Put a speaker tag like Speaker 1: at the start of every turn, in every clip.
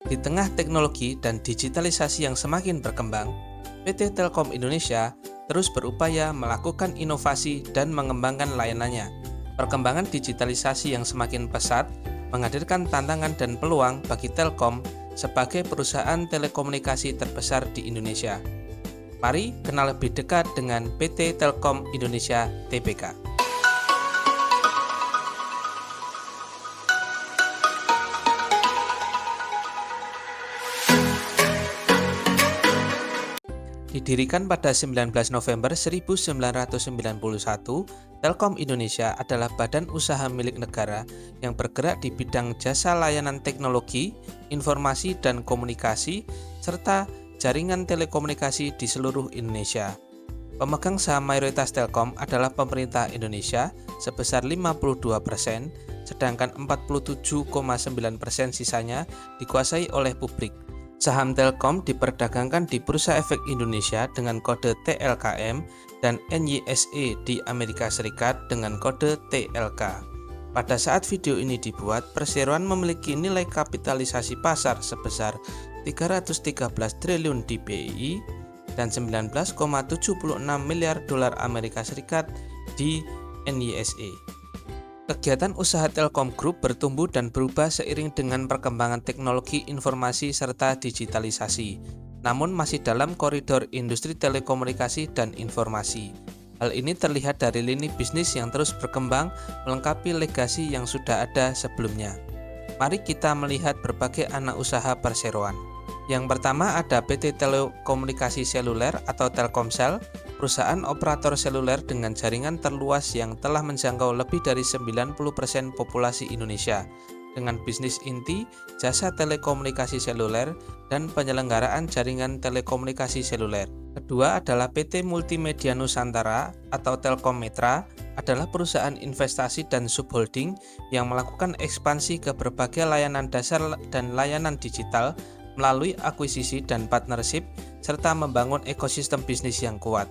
Speaker 1: Di tengah teknologi dan digitalisasi yang semakin berkembang, PT Telkom Indonesia terus berupaya melakukan inovasi dan mengembangkan layanannya. Perkembangan digitalisasi yang semakin pesat menghadirkan tantangan dan peluang bagi Telkom sebagai perusahaan telekomunikasi terbesar di Indonesia. Mari kenal lebih dekat dengan PT Telkom Indonesia Tbk. Didirikan pada 19 November 1991, Telkom Indonesia adalah badan usaha milik negara yang bergerak di bidang jasa layanan teknologi, informasi dan komunikasi, serta jaringan telekomunikasi di seluruh Indonesia. Pemegang saham mayoritas Telkom adalah pemerintah Indonesia sebesar 52%, sedangkan 47,9% sisanya dikuasai oleh publik. Saham Telkom diperdagangkan di Bursa Efek Indonesia dengan kode TLKM dan NYSE di Amerika Serikat dengan kode TLK. Pada saat video ini dibuat, perseroan memiliki nilai kapitalisasi pasar sebesar 313 triliun DBI dan 19,76 miliar dolar Amerika Serikat di NYSE. Kegiatan usaha Telkom Group bertumbuh dan berubah seiring dengan perkembangan teknologi informasi serta digitalisasi, namun masih dalam koridor industri telekomunikasi dan informasi. Hal ini terlihat dari lini bisnis yang terus berkembang melengkapi legasi yang sudah ada sebelumnya. Mari kita melihat berbagai anak usaha perseroan. Yang pertama ada PT Telekomunikasi Seluler atau Telkomsel, perusahaan operator seluler dengan jaringan terluas yang telah menjangkau lebih dari 90% populasi Indonesia, dengan bisnis inti, jasa telekomunikasi seluler, dan penyelenggaraan jaringan telekomunikasi seluler. Kedua adalah PT Multimedia Nusantara atau Telkommetra, adalah perusahaan investasi dan subholding yang melakukan ekspansi ke berbagai layanan dasar dan layanan digital melalui akuisisi dan partnership, serta membangun ekosistem bisnis yang kuat.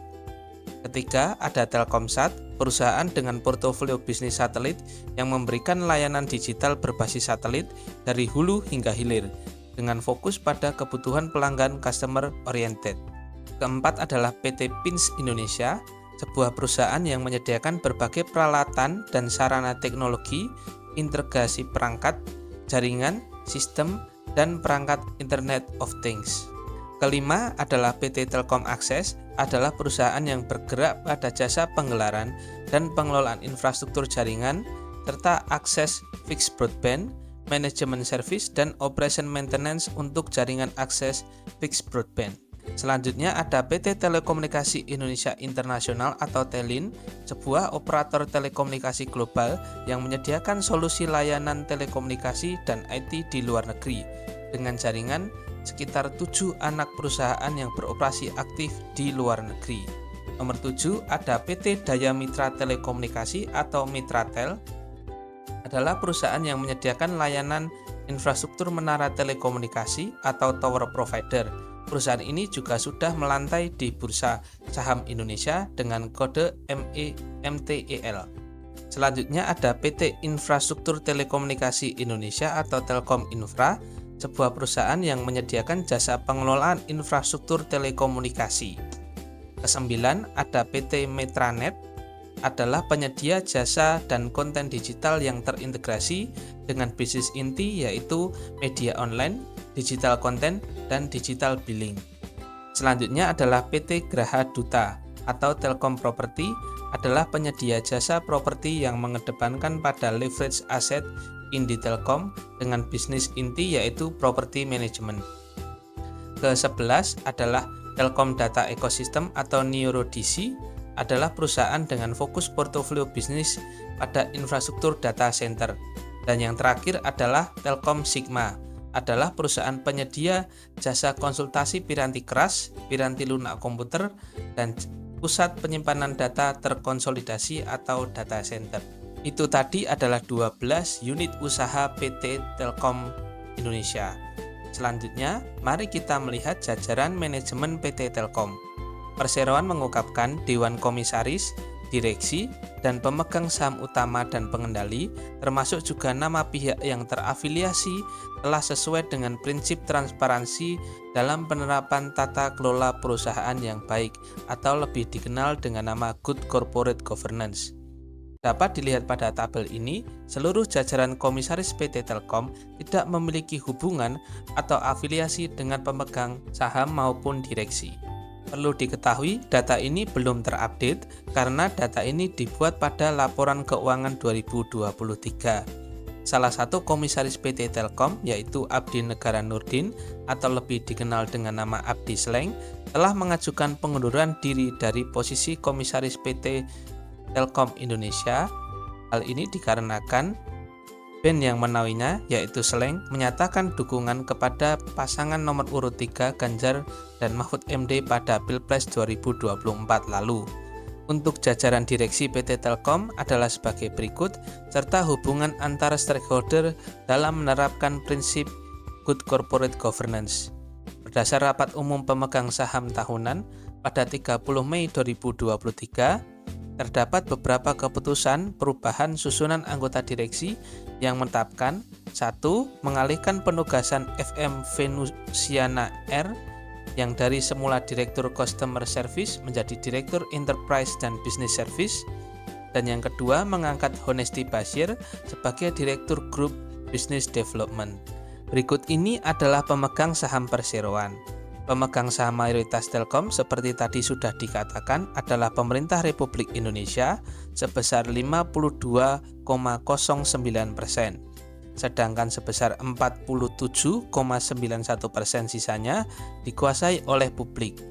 Speaker 1: Ketiga, ada Telkomsat, perusahaan dengan portofolio bisnis satelit yang memberikan layanan digital berbasis satelit dari hulu hingga hilir, dengan fokus pada kebutuhan pelanggan customer oriented. Keempat adalah PT Pins Indonesia, sebuah perusahaan yang menyediakan berbagai peralatan dan sarana teknologi, integrasi perangkat, jaringan, sistem, dan perangkat Internet of Things. Kelima adalah PT Telkom Akses, adalah perusahaan yang bergerak pada jasa penggelaran dan pengelolaan infrastruktur jaringan, serta akses fixed broadband, manajemen service, dan operation maintenance untuk jaringan akses fixed broadband. Selanjutnya ada PT Telekomunikasi Indonesia Internasional atau TELIN, sebuah operator telekomunikasi global yang menyediakan solusi layanan telekomunikasi dan IT di luar negeri, dengan jaringan sekitar 7 anak perusahaan yang beroperasi aktif di luar negeri. Nomor 7 ada PT Daya Mitra Telekomunikasi atau Mitratel, adalah perusahaan yang menyediakan layanan infrastruktur menara telekomunikasi atau tower provider. Perusahaan ini juga sudah melantai di Bursa Saham Indonesia dengan kode MTEL. Selanjutnya ada PT Infrastruktur Telekomunikasi Indonesia atau Telkom Infra, sebuah perusahaan yang menyediakan jasa pengelolaan infrastruktur telekomunikasi. Kesembilan ada PT Metranet, adalah penyedia jasa dan konten digital yang terintegrasi dengan bisnis inti yaitu media online, digital content, dan digital billing. Selanjutnya adalah PT Graha Duta atau Telkom Property, adalah penyedia jasa properti yang mengedepankan pada leverage aset Indi Telkom dengan bisnis inti yaitu property management. Ke-11 adalah Telkom Data Ecosystem atau NeuroDC, adalah perusahaan dengan fokus portofolio bisnis pada infrastruktur data center. Dan yang terakhir adalah Telkom Sigma, adalah perusahaan penyedia jasa konsultasi piranti keras, piranti lunak komputer, dan pusat penyimpanan data terkonsolidasi atau data center. Itu tadi adalah 12 unit usaha PT Telkom Indonesia. Selanjutnya, mari kita melihat jajaran manajemen PT Telkom. Perseroan mengungkapkan Dewan Komisaris, direksi, dan pemegang saham utama dan pengendali, termasuk juga nama pihak yang terafiliasi, telah sesuai dengan prinsip transparansi dalam penerapan tata kelola perusahaan yang baik atau lebih dikenal dengan nama Good Corporate Governance. Dapat dilihat pada tabel ini, seluruh jajaran komisaris PT Telkom tidak memiliki hubungan atau afiliasi dengan pemegang saham maupun direksi. Perlu diketahui, data ini belum terupdate karena data ini dibuat pada laporan keuangan 2023. Salah satu komisaris PT Telkom, yaitu Abdi Negara Nurdin atau lebih dikenal dengan nama Abdi Sleng, telah mengajukan pengunduran diri dari posisi komisaris PT Telkom Indonesia. Hal ini dikarenakan band yang menaunginya, yaitu Sleng, menyatakan dukungan kepada pasangan nomor urut 3 Ganjar dan Mahfud MD pada Pilpres 2024 lalu. Untuk jajaran direksi PT Telkom adalah sebagai berikut, serta hubungan antara stakeholder dalam menerapkan prinsip Good Corporate Governance. Berdasar rapat umum pemegang saham tahunan pada 30 Mei 2023, terdapat beberapa keputusan perubahan susunan anggota direksi yang menetapkan 1. Mengalihkan penugasan FM Venusiana R yang dari semula Direktur Customer Service menjadi Direktur Enterprise dan Business Service, dan yang kedua mengangkat Honesty Bashir sebagai Direktur Group Business Development. Berikut ini adalah pemegang saham perseroan. Pemegang saham mayoritas Telkom seperti tadi sudah dikatakan adalah pemerintah Republik Indonesia sebesar 52,09%, sedangkan sebesar 47,91% sisanya dikuasai oleh publik.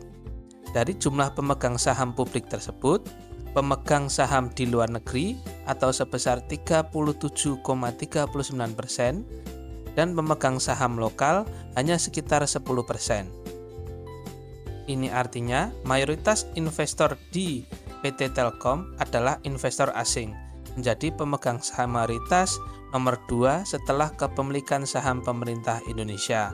Speaker 1: Dari jumlah pemegang saham publik tersebut, pemegang saham di luar negeri atau sebesar 37,39% dan pemegang saham lokal hanya sekitar 10%. Ini artinya mayoritas investor di PT Telkom adalah investor asing, menjadi pemegang saham mayoritas nomor 2 setelah kepemilikan saham pemerintah Indonesia.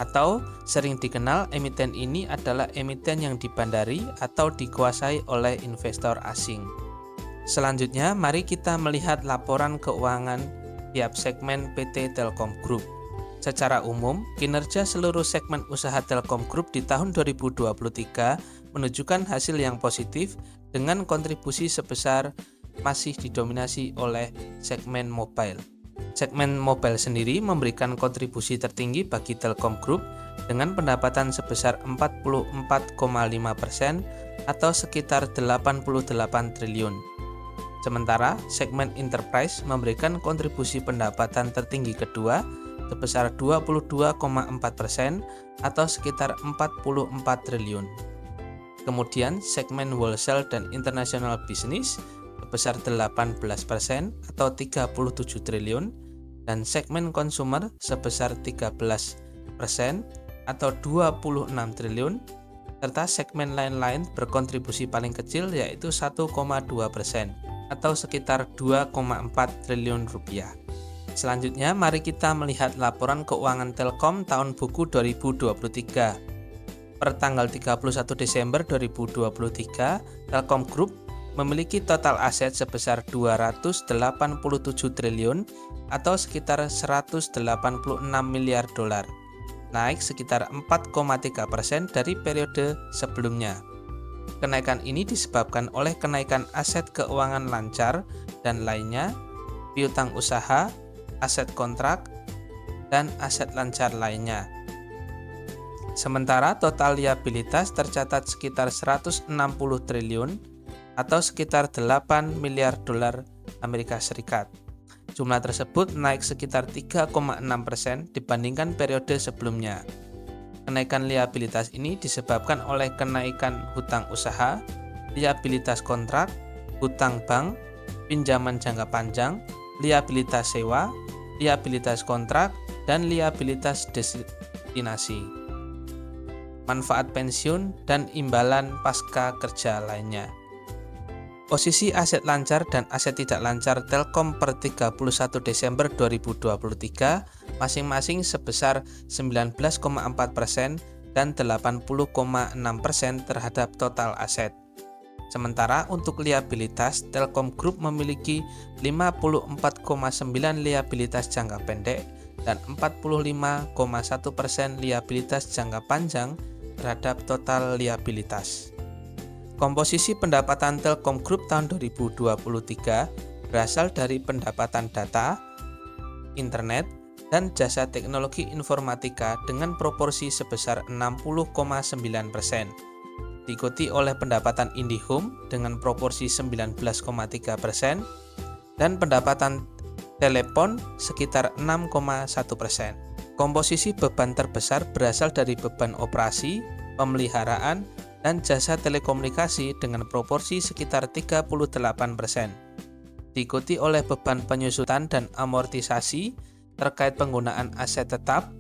Speaker 1: Atau sering dikenal emiten ini adalah emiten yang dibandari atau dikuasai oleh investor asing. Selanjutnya, mari kita melihat laporan keuangan tiap segmen PT Telkom Group. Secara umum, kinerja seluruh segmen usaha Telkom Group di tahun 2023 menunjukkan hasil yang positif dengan kontribusi sebesar masih didominasi oleh segmen mobile. Segmen mobile sendiri memberikan kontribusi tertinggi bagi Telkom Group dengan pendapatan sebesar 44,5% atau sekitar 88 triliun. Sementara segmen enterprise memberikan kontribusi pendapatan tertinggi kedua sebesar 22,4% atau sekitar 44 triliun. Kemudian segmen wholesale dan international business sebesar 18% atau 37 triliun dan segmen consumer sebesar 13% atau 26 triliun serta segmen lain-lain berkontribusi paling kecil yaitu 1,2% atau sekitar 2,4 triliun rupiah. Selanjutnya, mari kita melihat laporan keuangan Telkom tahun buku 2023. Per tanggal 31 Desember 2023, Telkom Group memiliki total aset sebesar 287 triliun atau sekitar 186 miliar dolar, naik sekitar 4,3% dari periode sebelumnya. Kenaikan ini disebabkan oleh kenaikan aset keuangan lancar dan lainnya, piutang usaha, aset kontrak, dan aset lancar lainnya. Sementara total liabilitas tercatat sekitar 160 triliun atau sekitar 8 miliar dolar Amerika Serikat. Jumlah tersebut naik sekitar 3,6% dibandingkan periode sebelumnya. Kenaikan liabilitas ini disebabkan oleh kenaikan hutang usaha, liabilitas kontrak, hutang bank, pinjaman jangka panjang, liabilitas sewa, liabilitas kontrak, dan liabilitas destinasi, manfaat pensiun, dan imbalan pasca kerja lainnya. Posisi aset lancar dan aset tidak lancar Telkom per 31 Desember 2023 masing-masing sebesar 19,4% dan 80,6% terhadap total aset. Sementara untuk liabilitas, Telkom Group memiliki 54,9% liabilitas jangka pendek dan 45,1% liabilitas jangka panjang terhadap total liabilitas. Komposisi pendapatan Telkom Group tahun 2023 berasal dari pendapatan data, internet, dan jasa teknologi informatika dengan proporsi sebesar 60,9%. Diikuti oleh pendapatan IndiHome dengan proporsi 19,3% dan pendapatan telepon sekitar 6,1%. Komposisi beban terbesar berasal dari beban operasi, pemeliharaan, dan jasa telekomunikasi dengan proporsi sekitar 38%. Diikuti oleh beban penyusutan dan amortisasi terkait penggunaan aset tetap,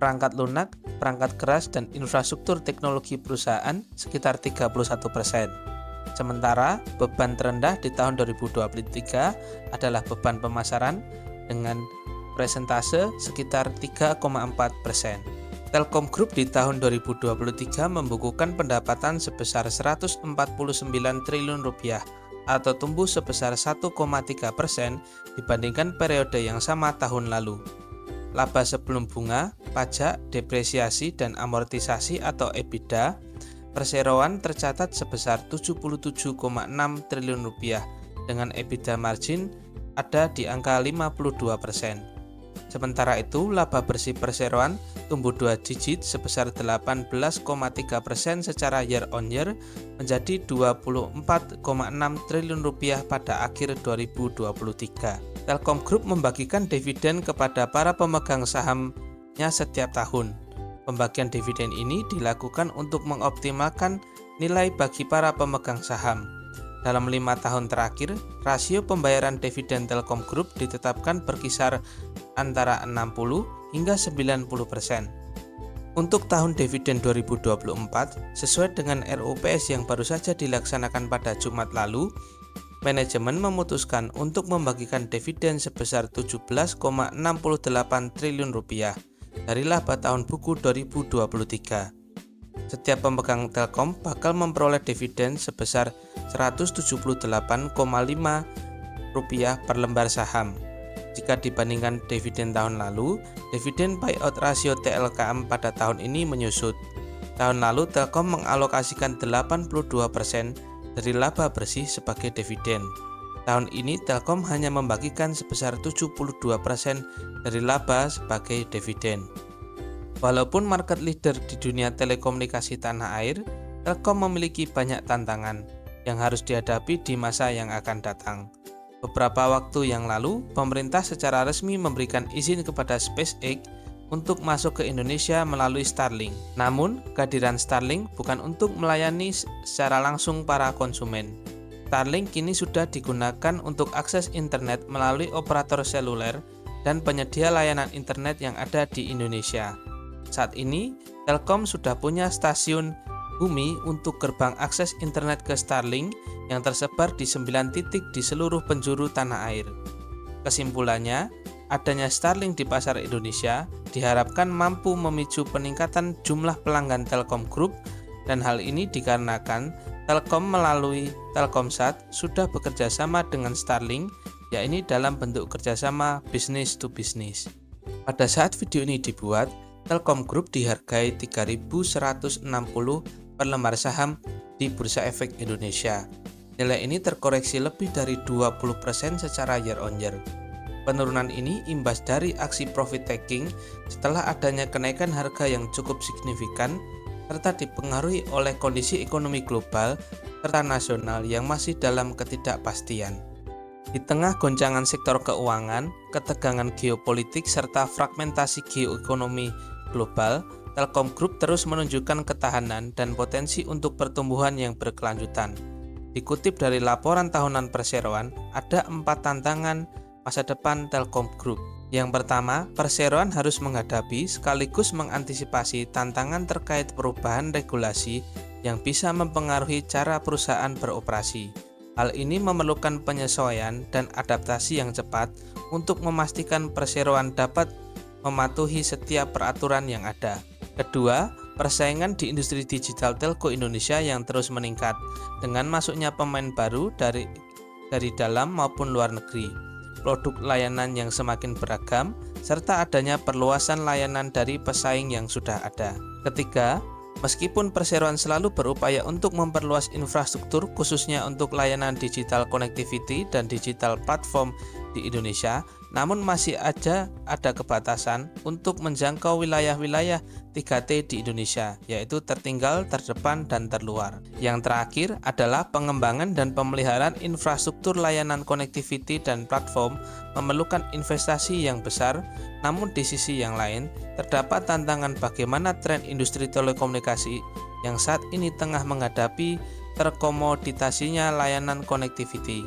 Speaker 1: perangkat lunak, perangkat keras, dan infrastruktur teknologi perusahaan sekitar 31%. Sementara beban terendah di tahun 2023 adalah beban pemasaran dengan persentase sekitar 3,4%. Telkom Group di tahun 2023 membukukan pendapatan sebesar 149 triliun rupiah atau tumbuh sebesar 1,3% dibandingkan periode yang sama tahun lalu. Laba sebelum bunga, pajak, depresiasi, dan amortisasi atau EBITDA perseroan tercatat sebesar 77,6 triliun rupiah dengan EBITDA margin ada di angka 52%. Sementara itu, laba bersih perseroan tumbuh 2 digit sebesar 18,3% secara year on year menjadi 24,6 triliun rupiah pada akhir 2023. Telkom Group membagikan dividen kepada para pemegang sahamnya setiap tahun. Pembagian dividen ini dilakukan untuk mengoptimalkan nilai bagi para pemegang saham. Dalam 5 tahun terakhir, rasio pembayaran dividen Telkom Group ditetapkan berkisar antara 60 hingga 90%. Untuk tahun dividen 2024, sesuai dengan RUPS yang baru saja dilaksanakan pada Jumat lalu, manajemen memutuskan untuk membagikan dividen sebesar 17,68 triliun rupiah dari laba tahun buku 2023. Setiap pemegang Telkom bakal memperoleh dividen sebesar Rp178,5 per lembar saham. Jika dibandingkan dividen tahun lalu, dividen payout rasio TLKM pada tahun ini menyusut. Tahun lalu Telkom mengalokasikan 82% dari laba bersih sebagai dividen. Tahun ini Telkom hanya membagikan sebesar 72% dari laba sebagai dividen. Walaupun market leader di dunia telekomunikasi tanah air, Telkom memiliki banyak tantangan yang harus dihadapi di masa yang akan datang. Beberapa waktu yang lalu, pemerintah secara resmi memberikan izin kepada SpaceX untuk masuk ke Indonesia melalui Starlink. Namun, kehadiran Starlink bukan untuk melayani secara langsung para konsumen. Starlink kini sudah digunakan untuk akses internet melalui operator seluler dan penyedia layanan internet yang ada di Indonesia. Saat ini, Telkom sudah punya stasiun bumi untuk gerbang akses internet ke Starlink yang tersebar di 9 titik di seluruh penjuru tanah air. Kesimpulannya, adanya Starlink di pasar Indonesia diharapkan mampu memicu peningkatan jumlah pelanggan Telkom Group dan hal ini dikarenakan Telkom melalui Telkomsat sudah bekerja sama dengan Starlink, yakni dalam bentuk kerjasama bisnis to bisnis. Pada saat video ini dibuat, Telkom Group dihargai 3.160 per lembar saham di Bursa Efek Indonesia. Nilai ini terkoreksi lebih dari 20% secara year on year. Penurunan ini imbas dari aksi profit taking setelah adanya kenaikan harga yang cukup signifikan serta dipengaruhi oleh kondisi ekonomi global serta nasional yang masih dalam ketidakpastian. Di tengah goncangan sektor keuangan, ketegangan geopolitik serta fragmentasi geoekonomi global, Telkom Group terus menunjukkan ketahanan dan potensi untuk pertumbuhan yang berkelanjutan. Dikutip dari laporan tahunan perseroan, ada 4 tantangan masa depan Telkom Group. Yang pertama, perseroan harus menghadapi sekaligus mengantisipasi tantangan terkait perubahan regulasi yang bisa mempengaruhi cara perusahaan beroperasi. Hal ini memerlukan penyesuaian dan adaptasi yang cepat untuk memastikan perseroan dapat mematuhi setiap peraturan yang ada. Kedua, persaingan di industri digital telco Indonesia yang terus meningkat dengan masuknya pemain baru dari dalam maupun luar negeri, produk layanan yang semakin beragam, serta adanya perluasan layanan dari pesaing yang sudah ada. Ketiga, meskipun perseroan selalu berupaya untuk memperluas infrastruktur khususnya untuk layanan digital connectivity dan digital platform di Indonesia, namun masih ada kebatasan untuk menjangkau wilayah-wilayah 3T di Indonesia, yaitu tertinggal, terdepan, dan terluar. Yang terakhir adalah pengembangan dan pemeliharaan infrastruktur layanan connectivity dan platform memerlukan investasi yang besar, namun di sisi yang lain, terdapat tantangan bagaimana tren industri telekomunikasi yang saat ini tengah menghadapi terkomoditasinya layanan connectivity.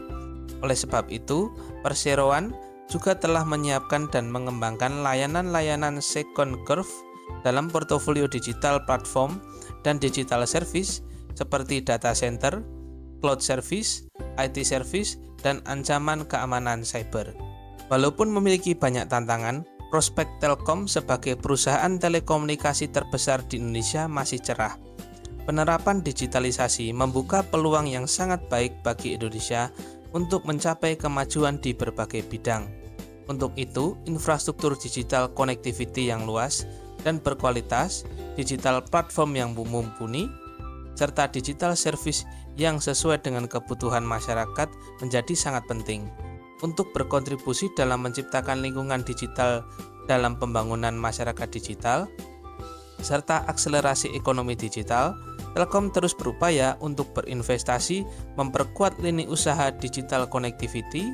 Speaker 1: Oleh sebab itu, perseroan juga telah menyiapkan dan mengembangkan layanan-layanan second curve dalam portofolio digital platform dan digital service seperti data center, cloud service, IT service, dan ancaman keamanan cyber. Walaupun memiliki banyak tantangan, prospek Telkom sebagai perusahaan telekomunikasi terbesar di Indonesia masih cerah. Penerapan digitalisasi membuka peluang yang sangat baik bagi Indonesia untuk mencapai kemajuan di berbagai bidang. Untuk itu, infrastruktur digital connectivity yang luas dan berkualitas, digital platform yang mumpuni, serta digital service yang sesuai dengan kebutuhan masyarakat menjadi sangat penting. Untuk berkontribusi dalam menciptakan lingkungan digital dalam pembangunan masyarakat digital, serta akselerasi ekonomi digital, Telkom terus berupaya untuk berinvestasi memperkuat lini usaha digital connectivity,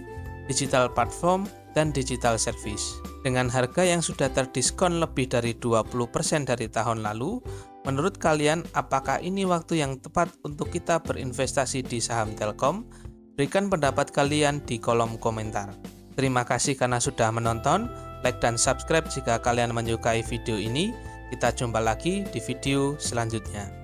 Speaker 1: digital platform, dan digital service. Dengan harga yang sudah terdiskon lebih dari 20% dari tahun lalu, menurut kalian apakah ini waktu yang tepat untuk kita berinvestasi di saham Telkom? Berikan pendapat kalian di kolom komentar. Terima kasih karena sudah menonton, like dan subscribe jika kalian menyukai video ini. Kita jumpa lagi di video selanjutnya.